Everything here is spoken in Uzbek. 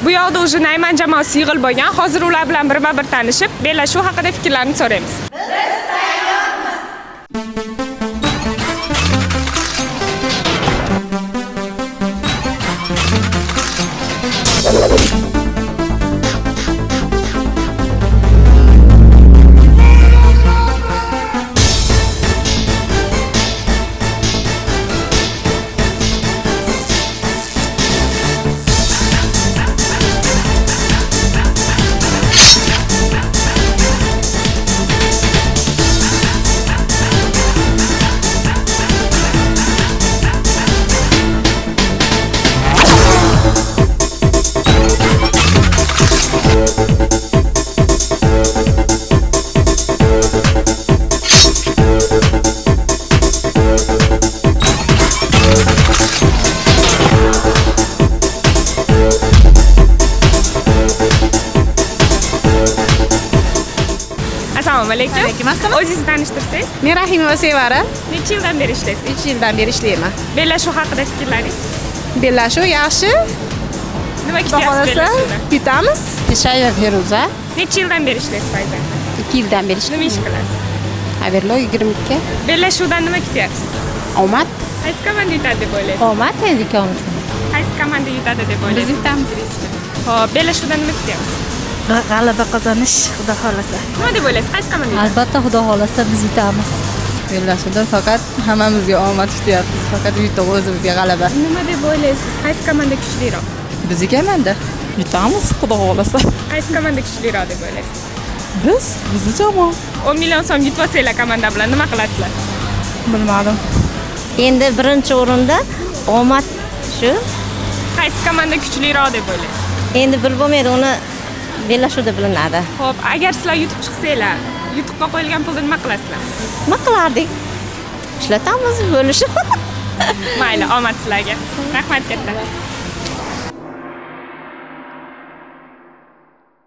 Bu yoqda уже Nayman jamoasi yig'ilib bo'lgan. Hozir ular bilan birma-bir tanishib, bellashuv haqida fikrlarini so'raymiz. Assalomu alaykum. Alaykum assalom. O'zingizni tanishtirsangiz? Men Rahimova Sevara. Necha yildan beri ishlaysiz? 3 yildan beri ishlayman. Bellashuv haqida fikrlaringiz? Bellashuv yaxshi. Nima Xudo kutyapsiz xolasa bellashuvda? yutamiz. Shayva Feruza Necha yildan beri ishlaysiz Fayzan? 2 yildan beri Nima ish qilasiz? Haberlo 22. Bellashuvdan nima kutyapsiz? Omad. Qaysi komanda yutadi deb o'ylaysiz? Omad tezlikamiz. Qaysi komanda yutadi deb o'ylaysiz? Biz yutamiz. Xo'p, bellashuvdan nima kutyapsiz? G'alaba qozonish, Xudo xolasa. Nima deb o'ylaysiz? Qaysi komanda yutadi? Albatta Xudo xolasa biz yutamiz. Bellashuvda faqat hammamizga omad kutyapmiz. Faqat yutuq o'zimizga g'alaba. Nima deb o'ylaysiz? Qaysi komanda kuchliroq? Bizga Yutamiz, Xudo xolasa. Qaysi komanda kuchliroq deb o'ylaysiz? Bizni jamoa. 10 million so'm yutib olsanglar komanda bilan nima qilasizlar? Bilmadim. Endi birinchi o'rinda omad shu. Qaysi komanda kuchliroq deb o'ylaysiz? Endi bilib bo'lmaydi, uni bellashuvda bilinadi. Xo'p, agar sizlar yutib chiqsanglar, yutuqqa qo'yilgan pulni nima qilasizlar? Nima qilardik? Ishlatamiz, bo'lishib. Mayli, omad sizlarga. Rahmat katta.